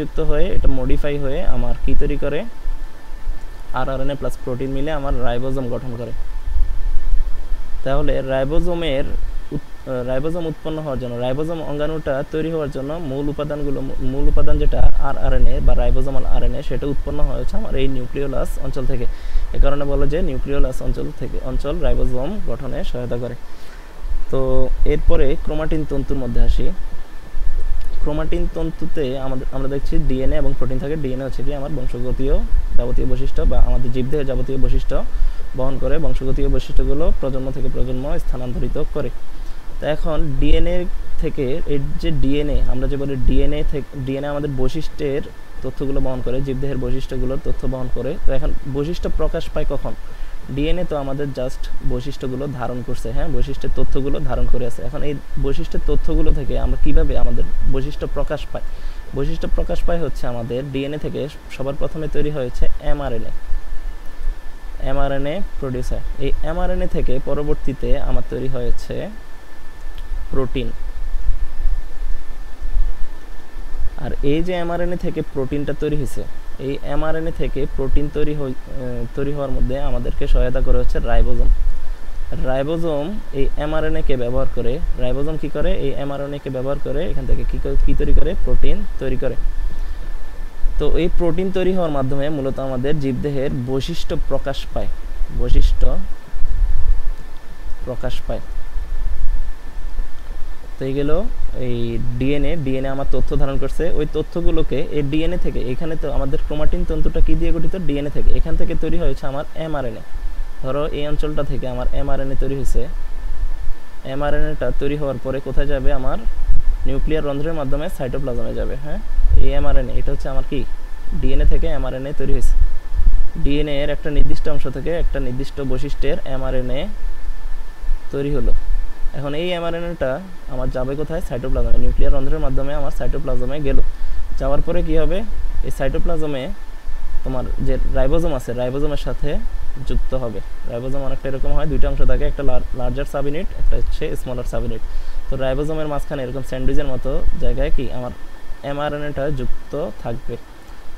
যুক্ত হয়, এটা মডিফাই হয়ে আমার কি তৈরি করে, আরআরএনএ প্লাস প্রোটিন মিলে আমার রাইবোজোম গঠন করে। তাহলে রাইবোজোম উৎপন্ন হওয়ার জন্য, রাইবোজোম অঙ্গাণুটা তৈরি হওয়ার জন্য মূল উপাদান যেটা আরআরএনএ বা রাইবোজোমাল আরএনএ, সেটা উৎপন্ন হয়েছে আমার এই নিউক্লিওলাস অঞ্চল থেকে। এ কারণে বলে যে নিউক্লিওলাস অঞ্চল রাইবোজোম গঠনে সহায়তা করে। তো এরপরে ক্রোমাটিন তন্তুর মধ্যে আসি। ক্রোমাটিন তন্তুতে আমরা দেখছি ডিএনএ এবং প্রোটিন থাকে। ডিএনএ হচ্ছে কি আমার বংশগতীয় যাবতীয় বৈশিষ্ট্য বা আমাদের জীবদেহের যাবতীয় বৈশিষ্ট্য বহন করে, বংশগতীয় বৈশিষ্ট্যগুলো প্রজন্ম থেকে প্রজন্ম স্থানান্তরিত করে। তো এখন ডিএনএ থেকে, এই যে ডিএনএ আমরা যে বলি ডিএনএ আমাদের বৈশিষ্ট্যের তথ্যগুলো বহন করে, জীবদেহের বৈশিষ্ট্যগুলোর তথ্য বহন করে। তো এখন বৈশিষ্ট্য প্রকাশ পায় কখন? ডিএনএ তো আমাদের জাস্ট বৈশিষ্ট্যগুলো ধারণ করছে, হ্যাঁ, বৈশিষ্ট্যের তথ্যগুলো ধারণ করে আছে। এখন এই বৈশিষ্ট্যের তথ্যগুলো থেকে আমরা কিভাবে আমাদের বৈশিষ্ট্য প্রকাশ পাই? বৈশিষ্ট্য প্রকাশ পায় হচ্ছে আমাদের ডিএনএ থেকে সবার প্রথমে তৈরি হয়েছে এমআরএনএ প্রডিউস হয়। এই এমআরএনএ থেকে পরবর্তীতে আমার তৈরি হয়েছে প্রোটিন। আর এই যে এমআরএনএ থেকে প্রোটিনটা তৈরি হয়েছে, এই এমআরএনএ থেকে প্রোটিন তৈরি হওয়ার মধ্যে আমাদেরকে সহায়তা করে হচ্ছে রাইবোজোম। এই এমআরএনএ কে ব্যবহার করে, রাইবোজোম কি করে, এই এমআরএনএ কে ব্যবহার করে এখান থেকে কি তৈরি করে, প্রোটিন তৈরি করে। তো এই প্রোটিন তৈরি হওয়ার মাধ্যমে মূলত আমাদের জীবদেহের বৈশিষ্ট্য প্রকাশ পায়। তো এই গেল এই ডিএনএ আমার তথ্য ধারণ করছে। ওই তথ্যগুলোকে এই ডিএনএ থেকে, এখানে তো আমাদের ক্রোমাটিন তন্তুটা কি দিয়ে গঠিত, ডিএনএ থেকে, এখান থেকে তৈরি হয়েছে আমার এমআরএনএ। ধরো এই অঞ্চলটা থেকে আমার এমআরএনএ তৈরি হয়েছে। এমআরএনএটা তৈরি হওয়ার পরে কোথায় যাবে, আমার নিউক্লিয়ার রন্ধ্রের মাধ্যমে সাইটোপ্লাজমে যাবে। হ্যাঁ, এই এমআরএনএ, এটা হচ্ছে আমার কি ডিএনএ থেকে এমআরএনএ তৈরি হয়েছে। ডিএনএ এর একটা নির্দিষ্ট অংশ থেকে একটা নির্দিষ্ট বৈশিষ্ট্যের এমআরএনএ তৈরি হলো। এখন এই এমআরএনএটা আমার যাবে কোথায়, সাইটোপ্লাজমে, নিউক্লিয়ার রন্ধ্রের মাধ্যমে আমার সাইটোপ্লাজমে গেল। যাওয়ার পরে কি হবে, এই সাইটোপ্লাজমে তোমার যে রাইবোজোম আছে, রাইবোজোমের সাথে যুক্ত হবে। রাইবোজোম অনেকটা এরকম হয়, দুইটা অংশ থাকে, একটা লার্জার সাব ইউনিট, একটা হচ্ছে স্মলার সাব ইউনিট। তো রাইবোজোমের মাঝখানে এরকম স্যান্ডউইচের মতো জায়গায় কি আমার এমআরএনএটা যুক্ত থাকবে।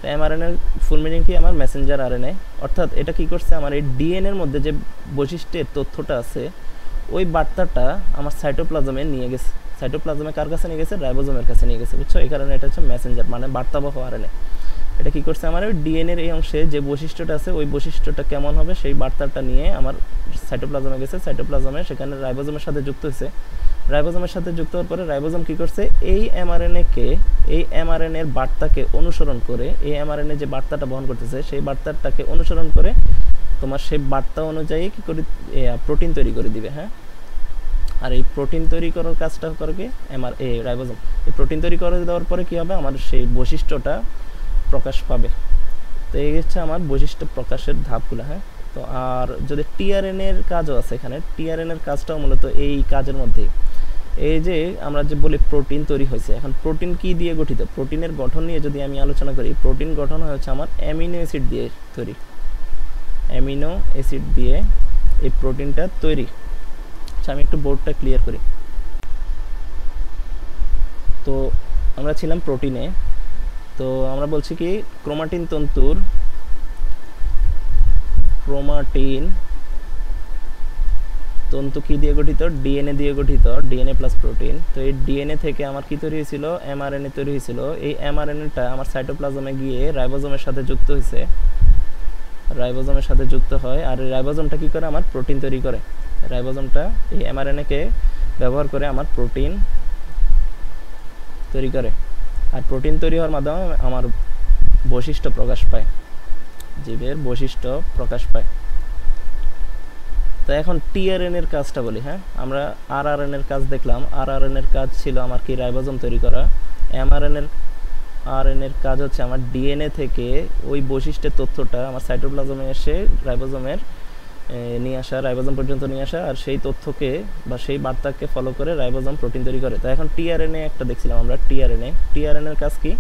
তো এমআরএনএর ফুল মিনিং কি, আমার মেসেঞ্জার আরএনএ। অর্থাৎ এটা কি করছে, আমার এই ডিএনএর মধ্যে যে বৈশিষ্ট্যের তথ্যটা আছে, ওই বার্তাটা আমার সাইটোপ্লাজমে নিয়ে গেছে। সাইটোপ্লাজমে কার কাছে নিয়ে গেছে, রাইবোজোমের কাছে নিয়ে গেছে, বুঝছো? এই কারণে এটা হচ্ছে মেসেঞ্জার, মানে বার্তাবহ আরএনএ। এটা কি করছে, আমার ওই ডিএনএর এই অংশে যে বৈশিষ্ট্যটা আছে, ওই বৈশিষ্ট্যটা কেমন হবে সেই বার্তাটা নিয়ে আমার সাইটোপ্লাজমে গেছে। সাইটোপ্লাজমে সেখানে রাইবোজোমের সাথে যুক্ত হয়েছে। রাইবোজোমের সাথে যুক্ত হওয়ার পরে রাইবোজোম কি করছে, এই এমআরএনএর বার্তাকে অনুসরণ করে, এই এমআরএনএ যে বার্তাটা বহন করতেছে সেই বার্তাটাকে অনুসরণ করে তোমার সেই বার্তা অনুযায়ী কি করে প্রোটিন তৈরি করে দিবে। হ্যাঁ, আর এই প্রোটিন তৈরি করার কাজটা করে কি রাইবোজোম। এই প্রোটিন তৈরি করে দেওয়ার পরে কি হবে, আমার সেই বৈশিষ্ট্যটা প্রকাশ পাবে। তো এই হচ্ছে আমার বৈশিষ্ট্য প্রকাশের ধাপগুলো। হ্যাঁ, তো আর যদি টিআরএনএর কাজও আছে, এখানে টিআরএনএর কাজটাও মূলত এই কাজের মধ্যেই। এই যে আমরা যে বলি প্রোটিন তৈরি হয়েছে, এখন প্রোটিন কি দিয়ে গঠিত, প্রোটিনের গঠন নিয়ে যদি আমি আলোচনা করি, প্রোটিন গঠন হচ্ছে আমার অ্যামিনো অ্যাসিড দিয়ে তৈরি। অ্যামিনো অ্যাসিড দিয়ে এই প্রোটিনটা তৈরি। আচ্ছা, আমি একটু বোর্ডটা ক্লিয়ার করি। তো আমরা ছিলাম প্রোটিনে। তো আমরা বলছি কি, ক্রোমাটিন তন্তুর তন্তু কি দিয়ে গঠিত, ডিএনএ দিয়ে গঠিত, ডিএনএ প্লাস প্রোটিন। তো এই ডিএনএ থেকে আমার কি তৈরি হয়েছিল, এমআরএনএ তৈরি হয়েছিল। এই এমআরএনএটা আমার সাইটোপ্লাজমে গিয়ে রাইবোজোমের সাথে যুক্ত হয়েছে। রাইবোজোমের সাথে যুক্ত হয়, আর এই রাইবোজোমটা কী করে, আমার প্রোটিন তৈরি করে। রাইবোজোমটা এই এমআরএনএকে ব্যবহার করে আমার প্রোটিন তৈরি করে, আর প্রোটিন তৈরি হওয়ার মাধ্যমে আমার বৈশিষ্ট্য প্রকাশ পায়, জীবের বৈশিষ্ট্য প্রকাশ পায়। তো এখন টিআরএন এর কাজটা বলি। হ্যাঁ, আমরা আরআরএন এর কাজ দেখলাম। আরআরএন এর কাজ ছিল আমার কি, রাইবোজোম তৈরি করা। আরএন এর কাজ হচ্ছে আমার ডিএনএ থেকে ওই বৈশিষ্ট্যের তথ্যটা আমার সাইটোপ্লাজমে এসে রাইবোজোমের নিয়ে আসা, রাইবোজোম পর্যন্ত নিয়ে আসা, আর সেই তথ্যকে বা সেই বার্তাকে ফলো করে রাইবোজোম প্রোটিন তৈরি করে। তো এখন টিআরএনএ একটা দেখছিলাম আমরা, টিআরএনএ এর কাজ কি?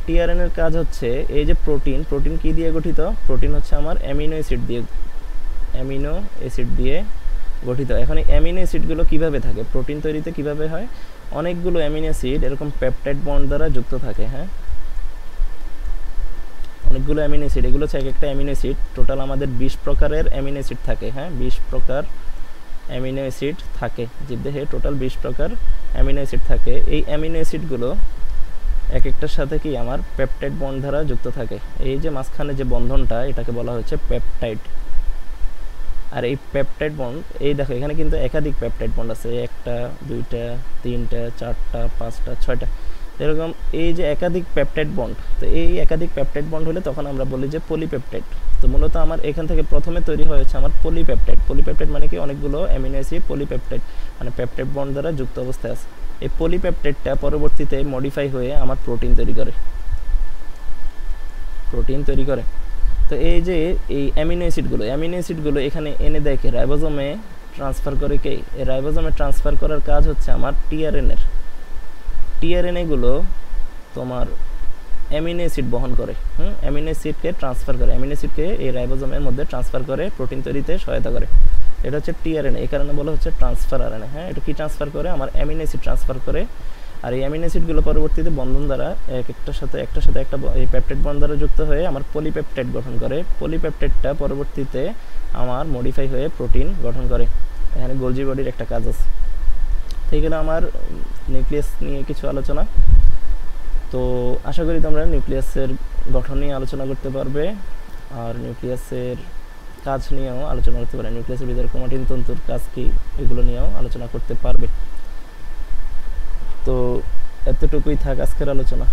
টিআরএনএ এর কাজ হচ্ছে এই যে প্রোটিন কি দিয়ে গঠিত? প্রোটিন হচ্ছে আমার অ্যামিনো অ্যাসিড দিয়ে গঠিত। এখন এই অ্যামিনো অ্যাসিডগুলো কীভাবে থাকে, প্রোটিন তৈরিতে কিভাবে হয়? অনেকগুলো অ্যামিনো অ্যাসিড এরকম পেপটাইড বন্ড দ্বারা যুক্ত থাকে। হ্যাঁ, অনেকগুলো অ্যামিনো অ্যাসিড, এগুলো হচ্ছে এক একটা অ্যামিনো অ্যাসিড। টোটাল আমাদের 20 প্রকারের অ্যামিনো অ্যাসিড থাকে। হ্যাঁ, 20 প্রকার অ্যামিনো অ্যাসিড থাকে জীবদেহে, টোটাল 20 প্রকার অ্যামিনো অ্যাসিড থাকে। এই অ্যামিনো অ্যাসিডগুলো এক একটার সাথে কি আমার পেপটাইড বন্ড দ্বারা যুক্ত থাকে। এই যে মাঝখানে যে বন্ধনটা, এটাকে বলা হচ্ছে পেপটাইড। আর এই পেপটাইড বন্ড, এই দেখো এখানে কিন্তু একাধিক পেপটাইড বন্ড আছে, 1টা 2টা 3টা 4টা 5টা 6টা, এরকম এই যে একাধিক পেপটাইড বন্ড। তো এই একাধিক পেপটাইড বন্ড হলে তখন আমরা বলি যে পলিপেপটাইড। তো মূলত আমার এখান থেকে প্রথমে তৈরি হয়েছে আমার পলিপেপটাইড মানে কি, অনেকগুলো অ্যামিনো অ্যাসিড পলিপেপটাইড মানে পেপটাইড বন্ড দ্বারা যুক্ত অবস্থায় আছে। এই পলিপেপটাইডটা পরবর্তীতে মডিফাই হয়ে আমার প্রোটিন তৈরি করে। তো এই যে এই অ্যামিনো অ্যাসিডগুলো এখানে এনে দেয় কে, রাইবোজোমে ট্রান্সফার করে কে? এই রাইবোজোমে ট্রান্সফার করার কাজ হচ্ছে আমার টিআরএনএগুলো তোমার অ্যামিনো অ্যাসিড বহন করে। অ্যামিনো অ্যাসিডকে ট্রান্সফার করে, অ্যামিনো অ্যাসিডকে এই রাইবোজোমের মধ্যে ট্রান্সফার করে প্রোটিন তৈরিতে সহায়তা করে। এটা হচ্ছে টিআরএনএ, এই কারণে বলা হচ্ছে ট্রান্সফার আরএনএ। হ্যাঁ, এটা কি ট্রান্সফার করে? আমার অ্যামিনো অ্যাসিড ট্রান্সফার করে। আর এই অ্যামিনো অ্যাসিডগুলো পরবর্তীতে বন্ধন দ্বারা একটার সাথে একটা এই পেপটাইড বন্ড দ্বারা যুক্ত হয়ে আমার পলিপেপটাইড গঠন করে। পলিপেপটাইডটা পরবর্তীতে আমার মডিফাই হয়ে প্রোটিন গঠন করে। এখানে গোলজি বডির একটা কাজ আছে। ঠিক গেল আমার নিউক্লিয়াস নিয়ে কিছু আলোচনা। তো আশা করি তোমরা নিউক্লিয়াসের গঠন নিয়ে আলোচনা করতে পারবে, আর নিউক্লিয়াসের কাজ নিয়েও আলোচনা করতে পারবে। নিউক্লিয়াসের ভিতরে ক্রোমাটিন তন্তুর কাজ কি, এগুলো নিয়েও আলোচনা করতে পারবে। তো এতটুকুই থাক আজকের আলোচনা।